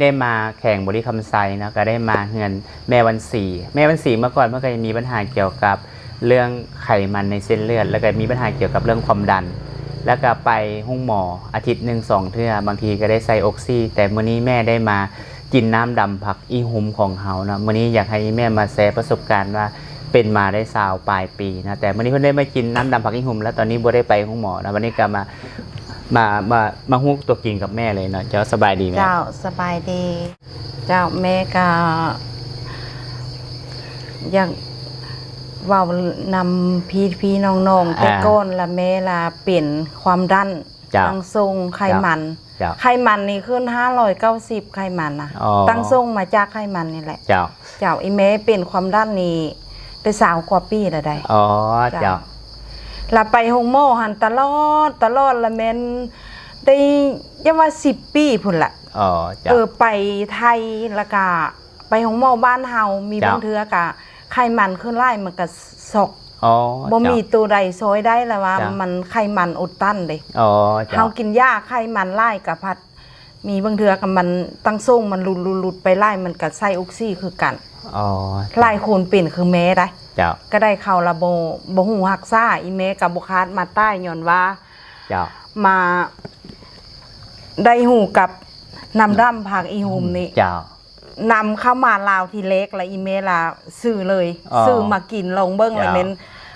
ได้มาแข่งบริคำไซนะก็ได้มาเฮือนแม่วันศรีเมื่อก่อนเมื่อเคยมีปัญหาเกี่ยวกับเรื่องไขมันในเส้นเลือดแล้วก็มีปัญหาเกี่ยวกับเรื่องความดันแล้วก็ไปห้องหมออาทิตย์หนึ่งสองเทื่อบางทีก็ได้ใส่ออกซิแต่มื้อนี้แม่ได้มากินน้ำดำผักอีหุ่มของเฮานะมื้อนี้อยากให้แม่มาแชร์ประสบการณ์ว่าเป็นมาได้ปลายปีนะแต่มื้อนี้เพิ่นได้มากินน้ำดำผักอีหุ่มแล้วตอนนี้บ่ได้ไปห้องหมอนะวันนี้ก็มาฮุกตัวกินกับแม่เลยเนาะเจ้าสบายดีไหมเจ้าสบายดีเจ้าแม่ก็อยากว่านำพี่น้องแต่ก้นละแม่ละเปลี่ยนความดันตั้งทรงไขมันนี่ขึ้น590ไขมันนะตั้งทรงมาจากไขมันนี่แหละเจ้าอีแม่เปลี่ยนความดันนี่ได้20 กว่าปีแล้วได้อ๋อเจ้าละไปห้องหมอหันตลอดละแม่นได้ยังว่า10 ปีพุ่นละไปไทยแล้วก็ไปห้องหมอบ้านเฮามีบางเทื่อกะไขมันขึ้นไล่มันก็ซอกบ่มีตัวใดซอยได้แล้วว่ามันไขมันอุดตันเลยเฮากินยาไขมันไล่กับพัดมีบางเทื่อกับมันตั้งทรงมันหลุดไปไล่มันก็ใส่ออกซิคือกันไล่คนเป็นคือแม่ได้ก็ได้เข้าระบ่ฮู้รักษาอีแม่กับบ่คาดมาใต้ย้อนว่ามาได้ฮู้กับน้ำดำผักอีหุ่มนี่นำเข้ามาลาวทีเล็กแล้วอีเมลาซื้อเลยซื้อมากินลงเบิ้งเลยเน้น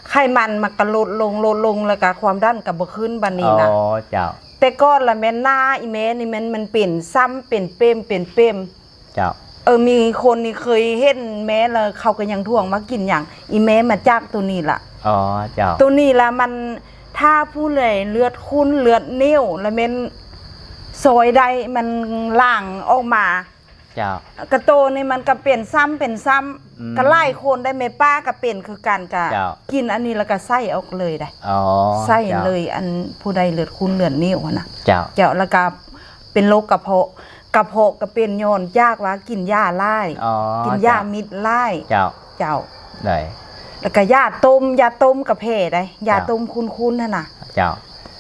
ไขมันมันกระลดลงแล้วก็ความดันกับบ่ขึ้นบันนี้นะแต่ก้อนละแม่นหน้าอีเมนี่มันเปลี่ยนซ้ำเปลี่ยนเป้มมีคนนี่เคยเห็นแม่เลยเขาก็ยังท่วงมากินอย่างอีเมมาจากตัวนี้ล่ะตัวนี้ละมันถ้าผู้เลยเลือดคุ้นเลือดนิ่วแล้วแม่นซอยใดมันล่างออกมากระโตนี่มันก็เปลี่ยนซ้ำก็ไล่คนได้เมป้าก็เปลี่ยนคือกันกะกินอันนี้แล้วก็ไส้ออกเลยได้ไส้เลยอันผู้ใดเลือดคุ้นเลือดนิ่วนะเจ้าแล้วก็เป็นโรคกระเพาะก็เป็นโยนยากว่ากินยาไล่กินยามิดไล่เจ้าได้แล้วก็ยาต้มกับเพได้ยาต้มคุ้นๆน่ะเจ้า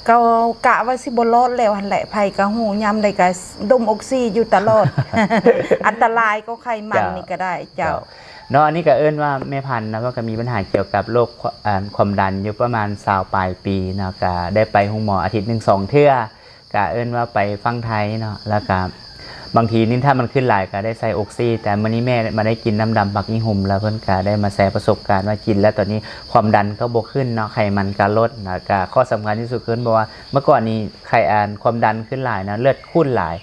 ก็กะว่าสิบรอดแล้วหันแหละไผ่กะหูยำได้กะดมออกซิอยู่ตลอด อันตรายก็ไขมันนี่ก็ได้เจ้าเนาะอันนี้ก็เอิ้นว่าแม่พันธุ์นะว่าก็มีปัญหาเกี่ยวกับโรคความดันอยู่ประมาณ20 ปลายปีเนาะก็ได้ไปห้องหมออาทิตย์1 2 เทื่อก็เอิ้นว่าไปฟังไทยเนาะแล้วก็บางทีนี่ถ้ามันขึ้นหลายก็ได้ใส่ออกซิแต่มื้อนี้แม่มาได้กินน้ำดำผักอีหุ่มแล้วเพิ่นก็ได้มาแชร์ประสบการณ์ว่ากินแล้วตอนนี้ความดันก็บ่ขึ้นเนาะไขมันก็ลดนะก็ข้อสำคัญที่สุดคือบอกว่าเมื่อก่อนนี้ความดันขึ้นหลายนะเลือดข้นหลาย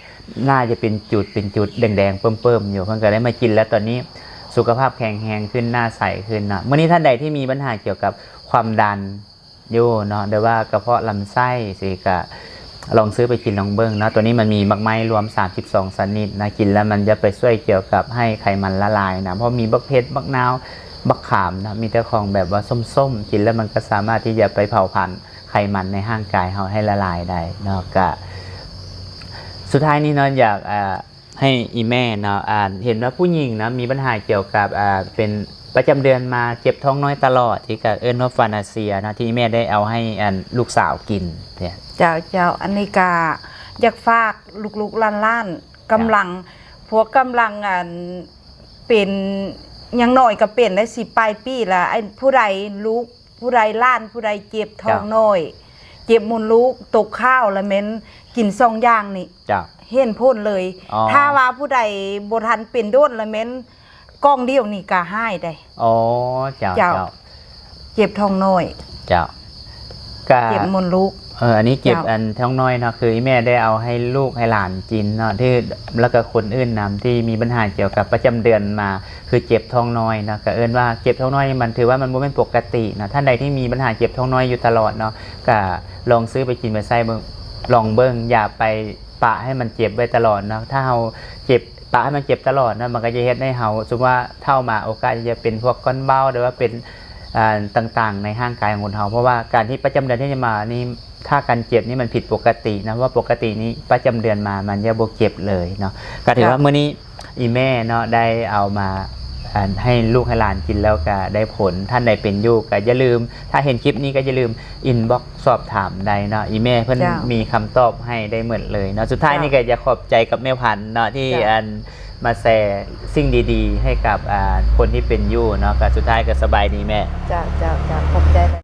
น่าจะเป็นจุดแดงๆเบิ่มๆอยู่เพิ่นก็ได้มากินแล้วตอนนี้สุขภาพแข็งแรงขึ้นหน้าใสขึ้นนะมื้อนี้ท่านใดที่มีปัญหาเกี่ยวกับความดันอยู่เนาะหรือว่ากระเพาะลำไส้สิก็ลองซื้อไปกินลองเบิ้งนะตัวนี้มันมีมักไม้รวม32ชนิดนะกินแล้วมันจะไปช่วยเกี่ยวกับให้ไขมันละลายนะเพราะมีบักเพชรบักนาวบักขามนะมีแต่ของแบบว่าส้มๆกินแล้วมันก็สามารถที่จะไปเผาผลาญไขมันในร่างกายเราให้ละลายได้เนาะก็สุดท้ายนี้เนาะอยากให้อีแม่เนาะเห็นว่าผู้หญิงนะมีปัญหาเกี่ยวกับเป็นประจำเดือนมาเจ็บท้องน้อยตลอดที่กับเอิ้นว่าฟานาเซียนะที่แม่ได้เอาให้ลูกสาวกินเนี่ยเจ้าอันนี้กาอยากฝากลูกล้านกำลังเป็นยังน้อยก็เป็นได้10 ปลายปีละไอ้ผู้ใดลูกผู้ใดล้านผู้ใดเจ็บท้องน้อยเจ็บมุนลูกตกข้าวละเม้นกิน2 อย่างนี่เห็นพ้นเลยถ้าว่าผู้ใดบ่ทันเป็นโดนละเม้นกล้องเดียวนี่ก็หายได้เจ้าเจ็บท้องน้อยเจ็บมุนลูกอันนี้เก็บท้องน้อยเนาะคือแม่ได้เอาให้ลูกให้หลานกินเนาะที่แล้วก็คนอื่นนำที่มีปัญหาเกี่ยวกับประจำเดือนมาคือเจ็บท้องน้อยนะก็เอิ้นว่าเจ็บท้องน้อยมันถือว่ามันไม่เป็นปกตินะท่านใดที่มีปัญหาเจ็บท้องน้อยอยู่ตลอดเนาะก็ลองซื้อไปกินไปใส่เบิ่งลองเบิ่งอย่าไปปะให้มันเจ็บไว้ตลอดเนาะถ้าเราเจ็บปะให้มันเจ็บตลอดนะมันก็จะเฮ็ดให้เราสมมติว่าเท่ามาโอกาสจะเป็นพวกก้อนเบ้าหรือว่าเป็นต่างๆในร่างกายของคนเราเพราะว่าการที่ประจำเดือนที่จะมานี่ถ้าการเจ็บนี่มันผิดปกตินะว่าปกตินี้ประจำเดือนมามันจะบ่เจ็บเลยเนาะก็ถือว่ามื้อนี้อีแม่เนาะได้เอามา ให้ลูกให้หลานกินแล้วก็ได้ผลท่านใดเป็นอยู่ก็อย่าลืมถ้าเห็นคลิปนี้ก็อย่าลืมอินบ็อกซ์สอบถามใดเนาะอีแม่เพิ่นมีคำตอบให้ได้เหมือนเลยเนาะสุดท้ายนี่ก็อยากขอบใจกับแม่พันธุ์เนาะที่มาแชร์สิ่งดีๆ ให้กับคนที่เป็นอยู่เนาะก็สุดท้ายก็สบายดีแม่จ้าขอบใจ